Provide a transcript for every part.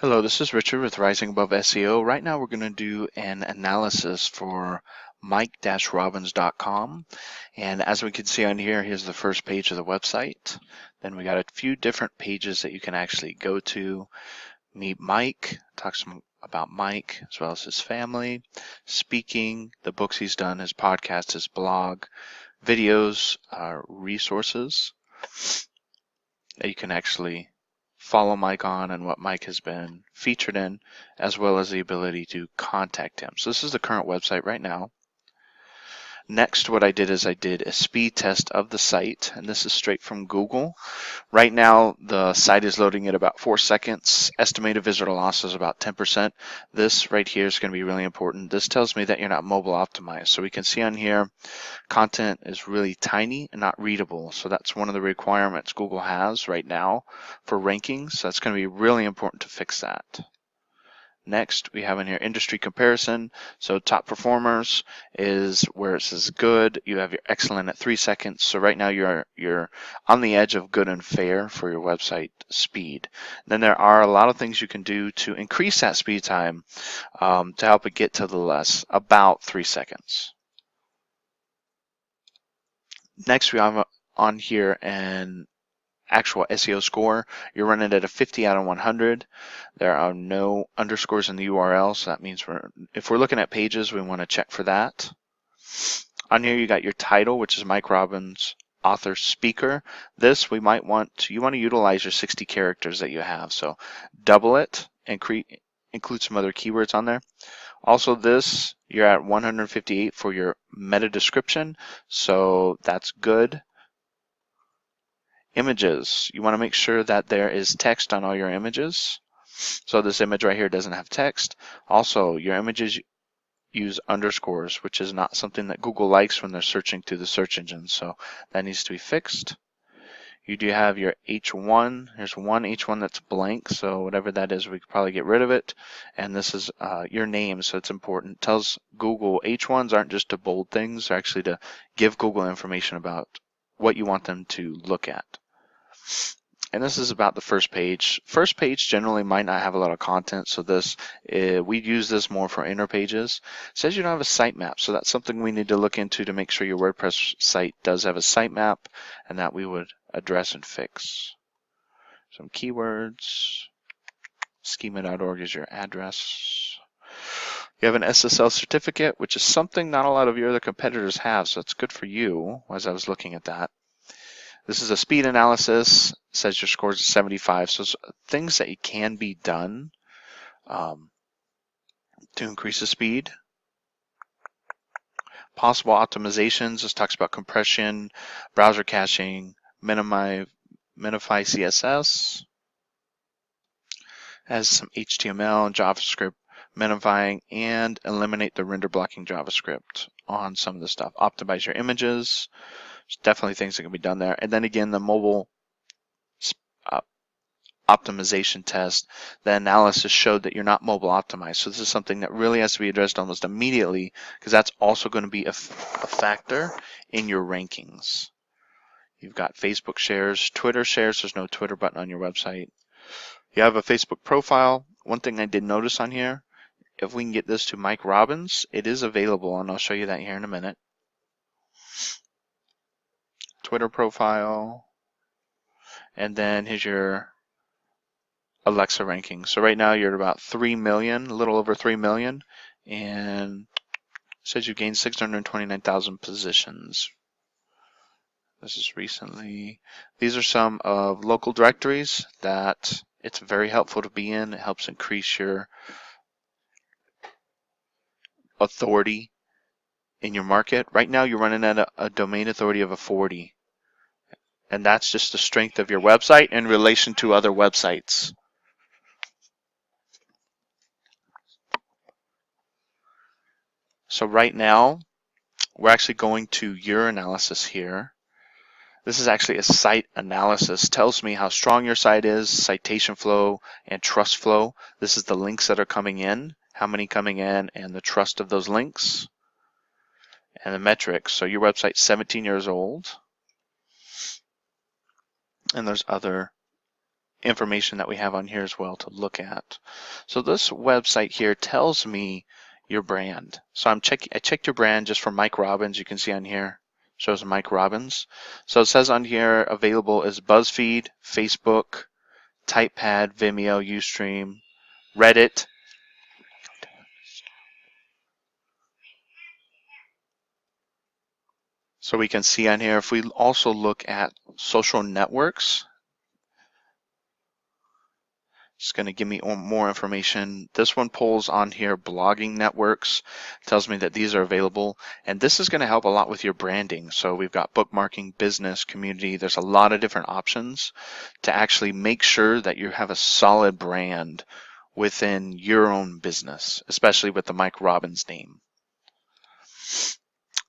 Hello, this is Richard with Rising Above SEO. Right now we're going to do an analysis for mike-robbins.com. And as we can see on here, here's the first page of the website. Then we got a few different pages that you can actually go to. Meet Mike, talks about Mike as well as his family, speaking, the books he's done, his podcast, his blog, videos, resources that you can actually follow Mike on and what Mike has been featured in, as well as the ability to contact him. So this is the current website right now. Next, what I did is I did a speed test of the site, and this is straight from Google. Right now, the site is loading at about 4 seconds. Estimated visitor loss is about 10%. This right here is going to be really important. This tells me that you're not mobile optimized. So we can see on here, content is really tiny and not readable. So that's one of the requirements Google has right now for rankings. So that's going to be really important to fix that. Next, we have in here industry comparison. So top performers is where it says good. You have your excellent at 3 seconds. So right now you're on the edge of good and fair for your website speed. Then there are a lot of things you can do to increase that speed time to help it get to the less, about 3 seconds. Next, we have on here an actual SEO score. You're running at a 50 out of 100. There are no underscores in the URL, so that means if we're looking at pages, we want to check for that. On here, you got your title, which is Mike Robbins, author, speaker. This you want to utilize your 60 characters that you have. So double it and include some other keywords on there. Also, this you're at 158 for your meta description, so that's good. Images, you want to make sure that there is text on all your images. So this image right here doesn't have text. Also, your images use underscores, which is not something that Google likes when they're searching through the search engine. So that needs to be fixed. You do have your H1. There's one H1 that's blank, so whatever that is, we could probably get rid of it. And this is your name, so it's important. It tells Google H1s aren't just to bold things, they're actually to give Google information about what you want them to look at. And this is about the first page. First page generally might not have a lot of content, so we use this more for inner pages. It says you don't have a sitemap, so that's something we need to look into to make sure your WordPress site does have a sitemap, and that we would address and fix. Some keywords. Schema.org is your address. You have an SSL certificate, which is something not a lot of your other competitors have, so it's good for you as I was looking at that. This is a speed analysis. It says your score is 75. So things that can be done to increase the speed. Possible optimizations. This talks about compression, browser caching, minify CSS. Has some HTML and JavaScript minifying, and eliminate the render blocking JavaScript on some of the stuff. Optimize your images. There's definitely things that can be done there. And then again, the mobile optimization test, the analysis showed that you're not mobile optimized. So this is something that really has to be addressed almost immediately, because that's also going to be a factor in your rankings. You've got Facebook shares, Twitter shares. There's no Twitter button on your website. You have a Facebook profile. One thing I did notice on here, if we can get this to Mike Robbins, it is available, and I'll show you that here in a minute. Twitter profile, and then here's your Alexa ranking. So right now you're at about 3 million, a little over 3 million, and it says you gained 629,000 positions. This is recently. These are some of local directories that it's very helpful to be in. It helps increase your authority in your market. Right now you're running at a domain authority of a 40. And that's just the strength of your website in relation to other websites. So right now, we're actually going to your analysis here. This is actually a site analysis. It tells me how strong your site is, citation flow, and trust flow. This is the links that are coming in, how many coming in, and the trust of those links. And the metrics. So your website's 17 years old. And there's other information that we have on here as well to look at. So this website here tells me your brand. So I checked your brand just for Mike Robbins. You can see on here, shows Mike Robbins. So it says on here available is BuzzFeed, Facebook, TypePad, Vimeo, Ustream, Reddit. So we can see on here, if we also look at social networks, it's going to give me more information. This one pulls on here blogging networks, tells me that these are available, and this is going to help a lot with your branding. So we've got bookmarking, business, community. There's a lot of different options to actually make sure that you have a solid brand within your own business, especially with the Mike Robbins name.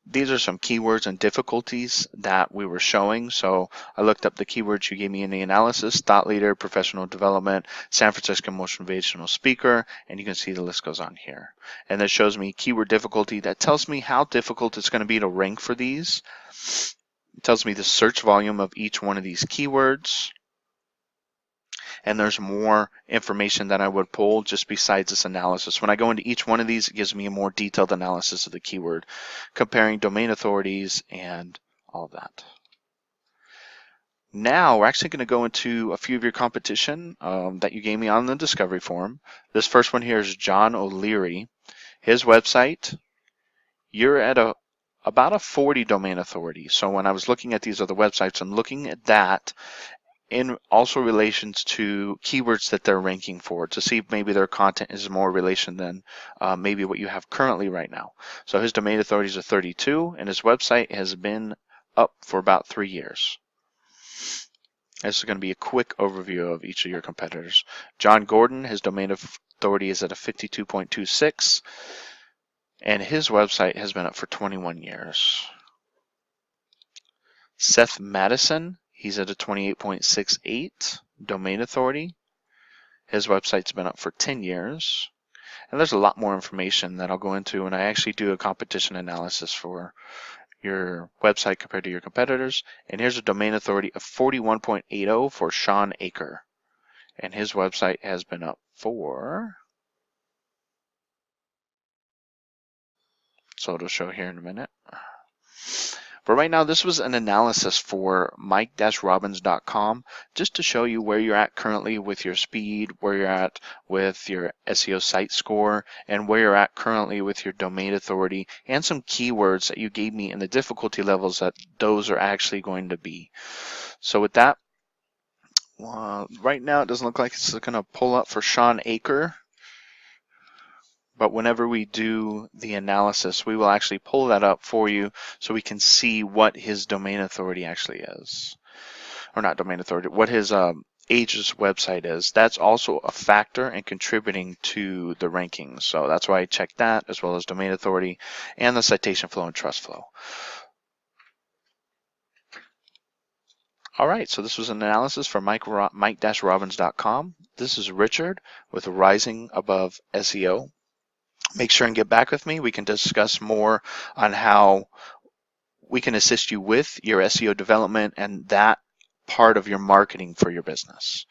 These are some keywords and difficulties that we were showing. So I looked up the keywords you gave me in the analysis: thought leader, professional development, San Francisco motivational speaker, and you can see the list goes on here. And that shows me keyword difficulty. That tells me how difficult it's going to be to rank for these. It tells me the search volume of each one of these keywords. And there's more information that I would pull just besides this analysis. When I go into each one of these, it gives me a more detailed analysis of the keyword, comparing domain authorities and all of that. Now we're actually going to go into a few of your competition that you gave me on the discovery form. This first one here is John O'Leary. His website, you're at about a 40 domain authority. So when I was looking at these other websites, I'm looking at that in also relations to keywords that they're ranking for, to see if maybe their content is more relation than maybe what you have currently right now. So his domain authorities are 32, and his website has been up for about 3 years. This is going to be a quick overview of each of your competitors. John Gordon, his domain authority is at a 52.26, and his website has been up for 21 years. Seth Madison, he's at a 28.68 domain authority. His website's been up for 10 years. And there's a lot more information that I'll go into, and I actually do a competition analysis for your website compared to your competitors. And here's a domain authority of 41.80 for Sean Aker. And his website has been up for, so it'll show here in a minute. But right now, this was an analysis for mike-robbins.com, just to show you where you're at currently with your speed, where you're at with your SEO site score, and where you're at currently with your domain authority, and some keywords that you gave me in the difficulty levels that those are actually going to be. So with that, right now it doesn't look like it's going to pull up for Sean Aker. But whenever we do the analysis, we will actually pull that up for you so we can see what his domain authority actually is. Or not domain authority, what his Aegis website is. That's also a factor in contributing to the rankings. So that's why I checked that, as well as domain authority and the citation flow and trust flow. All right, so this was an analysis for mike-robbins.com. This is Richard with Rising Above SEO. Make sure and get back with me. We can discuss more on how we can assist you with your SEO development and that part of your marketing for your business.